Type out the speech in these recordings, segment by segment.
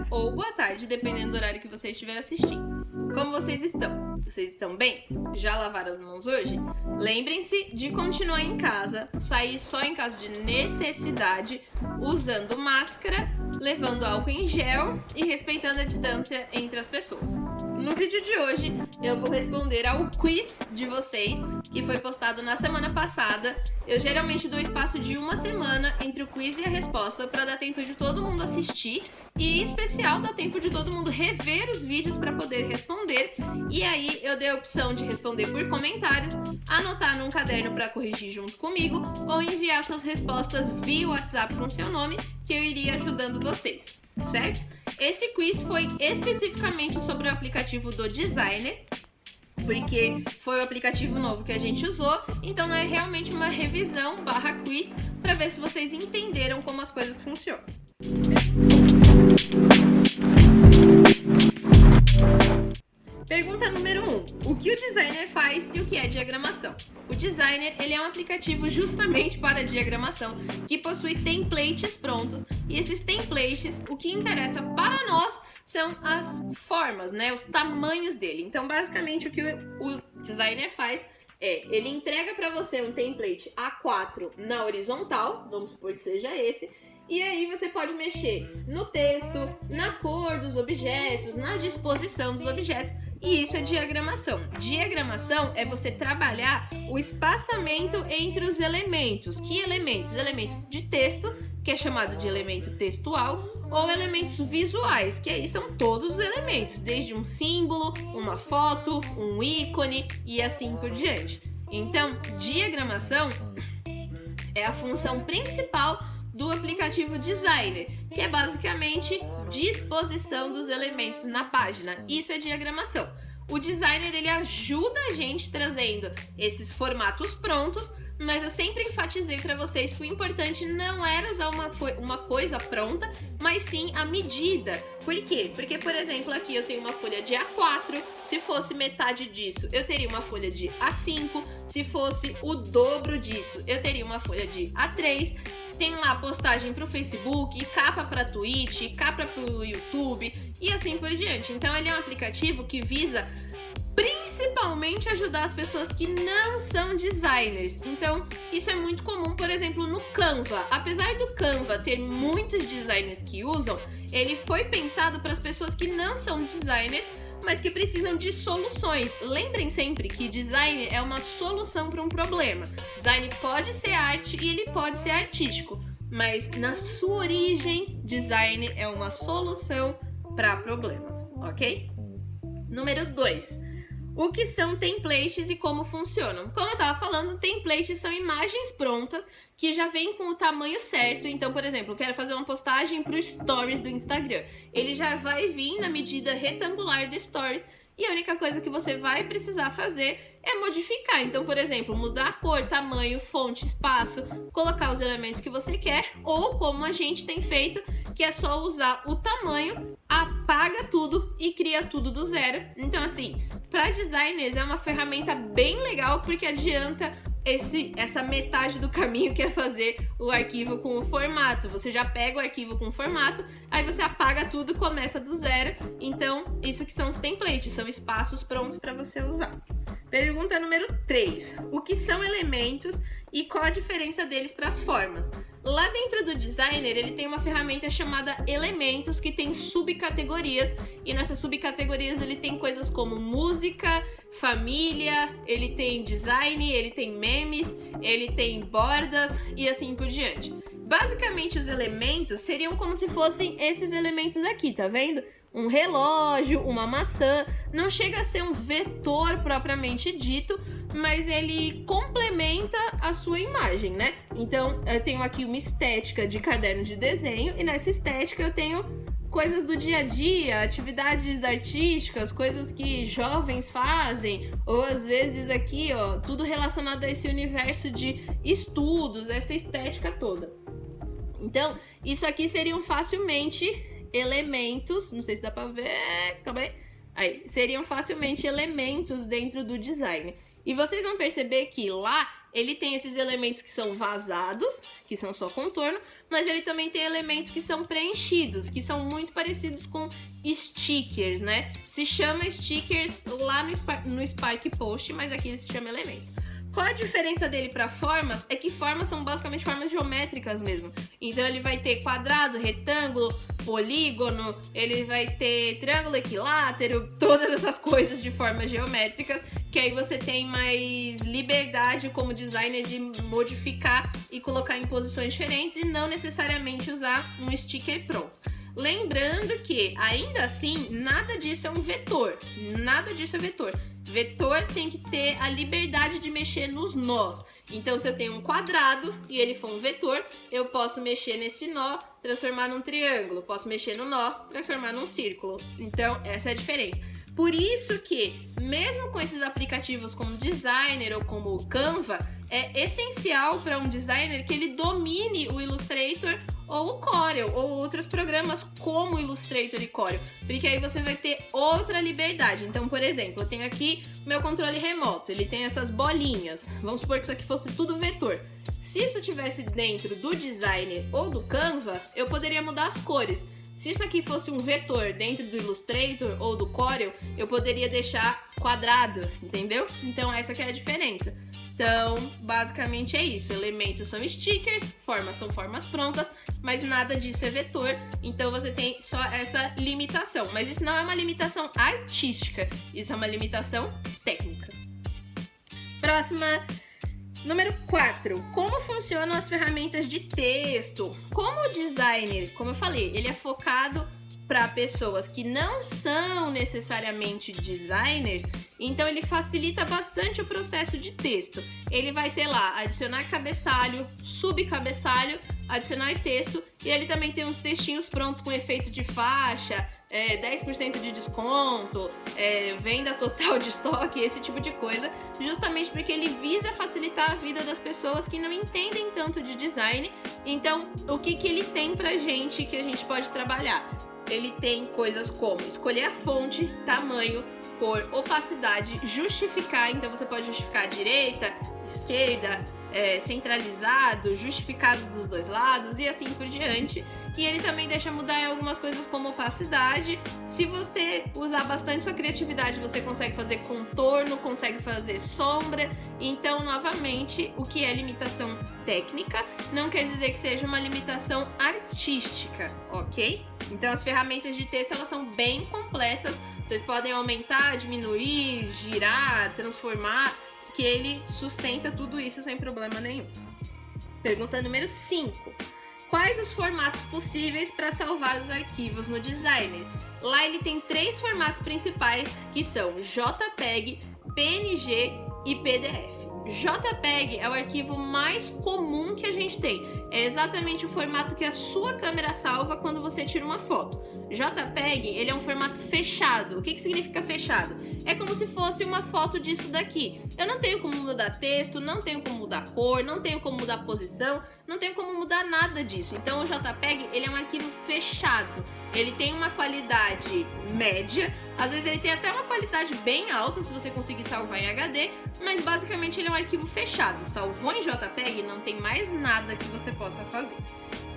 ou boa tarde, dependendo do horário que você estiver assistindo. Como vocês estão? Vocês estão bem? Já lavaram as mãos hoje? Lembrem-se de continuar em casa, sair só em caso de necessidade, usando máscara, levando álcool em gel e respeitando a distância entre as pessoas. No vídeo de hoje, eu vou responder ao quiz de vocês, que foi postado na semana passada. Eu geralmente dou espaço de uma semana entre o quiz e a resposta para dar tempo de todo mundo assistir e, em especial, dar tempo de todo mundo rever os vídeos para poder responder. E aí eu dei a opção de responder por comentários, anotar num caderno para corrigir junto comigo ou enviar suas respostas via WhatsApp com seu nome, que eu iria ajudando vocês, certo? Esse quiz foi especificamente sobre o aplicativo do Designer, porque foi o aplicativo novo que a gente usou, então é realmente uma revisão / quiz para ver se vocês entenderam como as coisas funcionam. Pergunta número 1. O que o Designer faz e o que é diagramação? O Designer ele é um aplicativo justamente para diagramação que possui templates prontos, e esses templates, o que interessa para nós são as formas, né, os tamanhos dele. Então, basicamente, o que o Designer faz é, ele entrega para você um template A4 na horizontal, vamos supor que seja esse, e aí você pode mexer no texto, na cor dos objetos, na disposição dos objetos, e isso é diagramação. Diagramação é você trabalhar o espaçamento entre os elementos. Que elementos? Elemento de texto, que é chamado de elemento textual, ou elementos visuais, que aí são todos os elementos, desde um símbolo, uma foto, um ícone e assim por diante. Então, diagramação é a função principal do aplicativo Designer, que é basicamente disposição dos elementos na página. Isso é diagramação. O Designer ele ajuda a gente trazendo esses formatos prontos, mas eu sempre enfatizei para vocês que o importante não era usar uma coisa pronta, mas sim a medida. Por quê? Porque, por exemplo, aqui eu tenho uma folha de A4, se fosse metade disso, eu teria uma folha de A5, se fosse o dobro disso, eu teria uma folha de A3. Tem lá postagem para o Facebook, capa para Twitch, capa para o YouTube e assim por diante. Então ele é um aplicativo que visa principalmente ajudar as pessoas que não são designers. Então, isso é muito comum, por exemplo, no Canva. Apesar do Canva ter muitos designers que usam, ele foi pensado para as pessoas que não são designers, mas que precisam de soluções. Lembrem sempre que design é uma solução para um problema. Design pode ser arte e ele pode ser artístico, mas na sua origem, design é uma solução para problemas, ok? Número 2. O que são templates e como funcionam? Como eu estava falando, templates são imagens prontas que já vêm com o tamanho certo. Então, por exemplo, eu quero fazer uma postagem para o Stories do Instagram. Ele já vai vir na medida retangular do Stories e a única coisa que você vai precisar fazer é modificar. Então, por exemplo, mudar a cor, tamanho, fonte, espaço, colocar os elementos que você quer, ou como a gente tem feito, que é só usar o tamanho, apaga tudo e cria tudo do zero. Então, assim, para designers é uma ferramenta bem legal porque adianta essa metade do caminho que é fazer o arquivo com o formato. Você já pega o arquivo com o formato, aí você apaga tudo e começa do zero. Então, isso que são os templates, são espaços prontos para você usar. Pergunta número 3. O que são elementos e qual a diferença deles para as formas? Lá dentro do Designer, ele tem uma ferramenta chamada Elementos, que tem subcategorias, e nessas subcategorias ele tem coisas como música, família, ele tem design, ele tem memes, ele tem bordas e assim por diante. Basicamente, os elementos seriam como se fossem esses elementos aqui, tá vendo? Um relógio, uma maçã, não chega a ser um vetor propriamente dito, mas ele complementa a sua imagem, né? Então, eu tenho aqui uma estética de caderno de desenho, e nessa estética eu tenho coisas do dia a dia, atividades artísticas, coisas que jovens fazem, ou às vezes aqui, ó, tudo relacionado a esse universo de estudos, essa estética toda. Então, isso aqui seriam facilmente elementos, não sei se dá pra ver, calma aí, seriam facilmente elementos dentro do design. E vocês vão perceber que lá ele tem esses elementos que são vazados, que são só contorno, mas ele também tem elementos que são preenchidos, que são muito parecidos com stickers, né? Se chama stickers lá no Spark Post, mas aqui ele se chama elementos. Qual a diferença dele para formas? É que formas são basicamente formas geométricas mesmo. Então ele vai ter quadrado, retângulo, polígono, ele vai ter triângulo equilátero, todas essas coisas de formas geométricas, que aí você tem mais liberdade como designer de modificar e colocar em posições diferentes e não necessariamente usar um sticker pronto. Lembrando que, ainda assim, nada disso é um vetor. Nada disso é vetor. Vetor tem que ter a liberdade de mexer nos nós. Então, se eu tenho um quadrado e ele for um vetor, eu posso mexer nesse nó, transformar num triângulo. Posso mexer no nó, transformar num círculo. Então, essa é a diferença. Por isso que, mesmo com esses aplicativos como Designer ou como o Canva, é essencial para um designer que ele domine o Illustrator ou o Corel, ou outros programas como Illustrator e Corel, porque aí você vai ter outra liberdade. Então, por exemplo, eu tenho aqui meu controle remoto, ele tem essas bolinhas. Vamos supor que isso aqui fosse tudo vetor. Se isso estivesse dentro do Designer ou do Canva, eu poderia mudar as cores. Se isso aqui fosse um vetor dentro do Illustrator ou do Corel, eu poderia deixar quadrado, entendeu? Então essa que é a diferença. Então, basicamente é isso. Elementos são stickers, formas são formas prontas, mas nada disso é vetor. Então você tem só essa limitação. Mas isso não é uma limitação artística, isso é uma limitação técnica. Próxima. Número 4. Como funcionam as ferramentas de texto? Como o designer, como eu falei, ele é focado para pessoas que não são necessariamente designers, então ele facilita bastante o processo de texto. Ele vai ter lá adicionar cabeçalho, subcabeçalho, adicionar texto, e ele também tem uns textinhos prontos com efeito de faixa, 10% de desconto, venda total de estoque, esse tipo de coisa, justamente porque ele visa facilitar a vida das pessoas que não entendem tanto de design. Então, o que ele tem pra gente que a gente pode trabalhar? Ele tem coisas como escolher a fonte, tamanho, cor, opacidade, justificar. Então você pode justificar a direita, esquerda, centralizado, justificado dos dois lados e assim por diante. E ele também deixa mudar em algumas coisas como opacidade. Se você usar bastante sua criatividade, você consegue fazer contorno, consegue fazer sombra. Então, novamente, o que é limitação técnica não quer dizer que seja uma limitação artística, ok? Então, as ferramentas de texto, elas são bem completas. Vocês podem aumentar, diminuir, girar, transformar, que ele sustenta tudo isso sem problema nenhum. Pergunta número 5. Quais os formatos possíveis para salvar os arquivos no Designer? Lá ele tem 3 formatos principais, que são JPEG, PNG e PDF. JPEG é o arquivo mais comum que a gente tem. É exatamente o formato que a sua câmera salva quando você tira uma foto. JPEG, ele é um formato fechado. O que significa fechado? É como se fosse uma foto disso daqui. Eu não tenho como mudar texto, não tenho como mudar cor, não tenho como mudar posição, não tenho como mudar nada disso. Então o JPEG, ele é um arquivo fechado. Ele tem uma qualidade média, às vezes ele tem até uma qualidade bem alta se você conseguir salvar em HD, mas basicamente ele é um arquivo fechado. Salvou em JPEG, não tem mais nada que você possa fazer.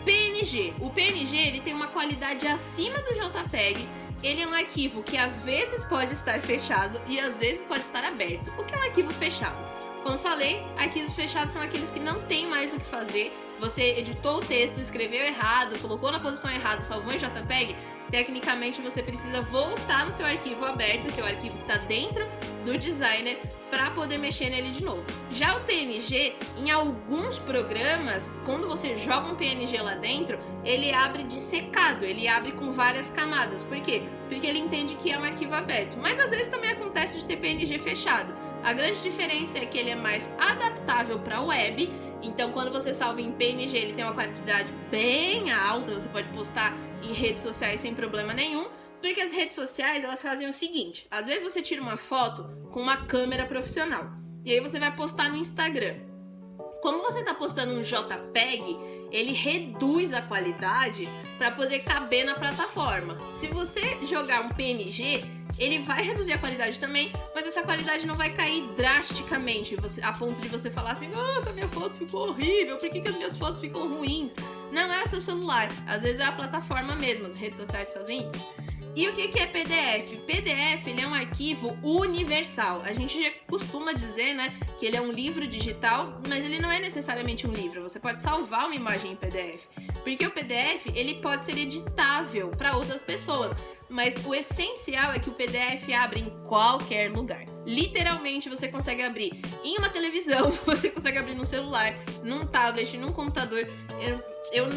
PNG. O PNG, ele tem uma qualidade acima do JPEG. Ele é um arquivo que às vezes pode estar fechado e às vezes pode estar aberto. O que é um arquivo fechado? Como falei, arquivos fechados são aqueles que não tem mais o que fazer. Você editou o texto, escreveu errado, colocou na posição errada, salvou em JPEG. Tecnicamente você precisa voltar no seu arquivo aberto, que é o arquivo que está dentro do Designer, para poder mexer nele de novo. Já o PNG, em alguns programas, quando você joga um PNG lá dentro, ele abre dissecado, ele abre com várias camadas. Por quê? Porque ele entende que é um arquivo aberto. Mas às vezes também acontece de ter PNG fechado. A grande diferença é que ele é mais adaptável para web. Então, quando você salva em PNG, ele tem uma qualidade bem alta, você pode postar em redes sociais sem problema nenhum, porque as redes sociais, elas fazem o seguinte: às vezes você tira uma foto com uma câmera profissional, e aí você vai postar no Instagram. Como você está postando um JPEG, ele reduz a qualidade para poder caber na plataforma. Se você jogar um PNG, ele vai reduzir a qualidade também, mas essa qualidade não vai cair drasticamente, a ponto de você falar assim, nossa, minha foto ficou horrível, por que as minhas fotos ficam ruins? Não é o seu celular, às vezes é a plataforma mesmo, as redes sociais fazem isso. E o que é PDF? PDF ele é um arquivo universal. A gente já costuma dizer, né, que ele é um livro digital, mas ele não é necessariamente um livro. Você pode salvar uma imagem em PDF, porque o PDF ele pode ser editável para outras pessoas. Mas o essencial é que o PDF abre em qualquer lugar. Literalmente você consegue abrir em uma televisão, você consegue abrir no celular, num tablet, num computador. Eu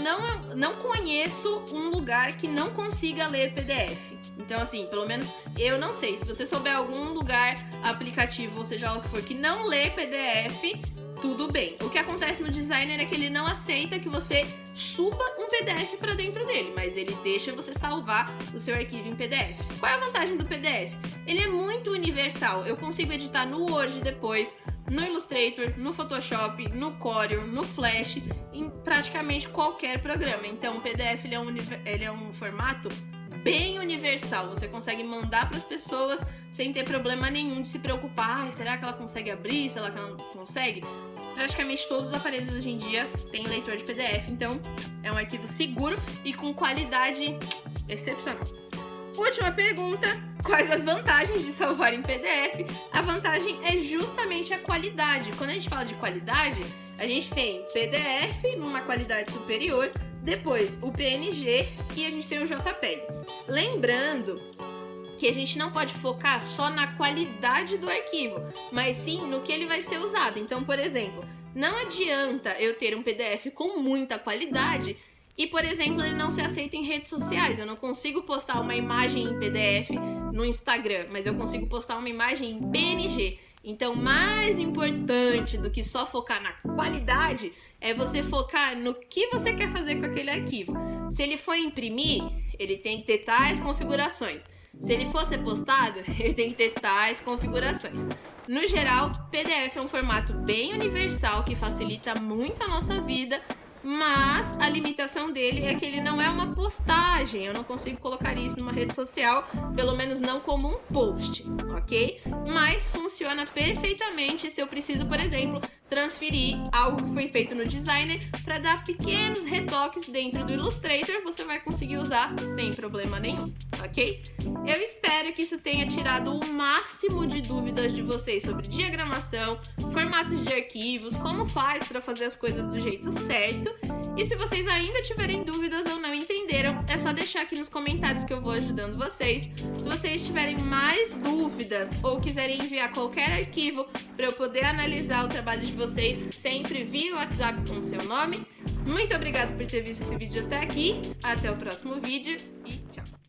não conheço um lugar que não consiga ler PDF. Então, assim, pelo menos eu não sei. Se você souber algum lugar, aplicativo, ou seja lá o que for, que não lê PDF, tudo bem. O que acontece no Designer é que ele não aceita que você suba um PDF para dentro dele, mas ele deixa você salvar o seu arquivo em PDF. Qual é a vantagem do PDF? Ele é muito universal. Eu consigo editar no Word depois, no Illustrator, no Photoshop, no Corel, no Flash, em praticamente qualquer programa. Então, o PDF ele é um formato bem universal. Você consegue mandar para as pessoas sem ter problema nenhum de se preocupar. Será que ela consegue abrir? Será que ela não consegue? Praticamente todos os aparelhos hoje em dia têm leitor de PDF, então é um arquivo seguro e com qualidade excepcional. Última pergunta: quais as vantagens de salvar em PDF? A vantagem é justamente a qualidade. Quando a gente fala de qualidade, a gente tem PDF numa qualidade superior, depois o PNG e a gente tem o JPEG. Lembrando que a gente não pode focar só na qualidade do arquivo, mas sim no que ele vai ser usado. Então, por exemplo, não adianta eu ter um PDF com muita qualidade e, por exemplo, ele não ser aceito em redes sociais. Eu não consigo postar uma imagem em PDF no Instagram, mas eu consigo postar uma imagem em PNG. Então, mais importante do que só focar na qualidade é você focar no que você quer fazer com aquele arquivo. Se ele for imprimir, ele tem que ter tais configurações. Se ele for ser postado, ele tem que ter tais configurações. No geral, PDF é um formato bem universal que facilita muito a nossa vida, mas a limitação dele é que ele não é uma postagem. Eu não consigo colocar isso numa rede social, pelo menos não como um post, ok? Mas funciona perfeitamente se eu preciso, por exemplo, transferir algo que foi feito no Designer para dar pequenos retoques dentro do Illustrator. Você vai conseguir usar sem problema nenhum, ok? Eu espero que isso tenha tirado o máximo de dúvidas de vocês sobre diagramação, formatos de arquivos, como faz para fazer as coisas do jeito certo. E se vocês ainda tiverem dúvidas ou não entenderam, é só deixar aqui nos comentários que eu vou ajudando vocês. Se vocês tiverem mais dúvidas ou quiserem enviar qualquer arquivo para eu poder analisar o trabalho de vocês, sempre via WhatsApp com o seu nome. Muito obrigada por ter visto esse vídeo até aqui. Até o próximo vídeo e tchau!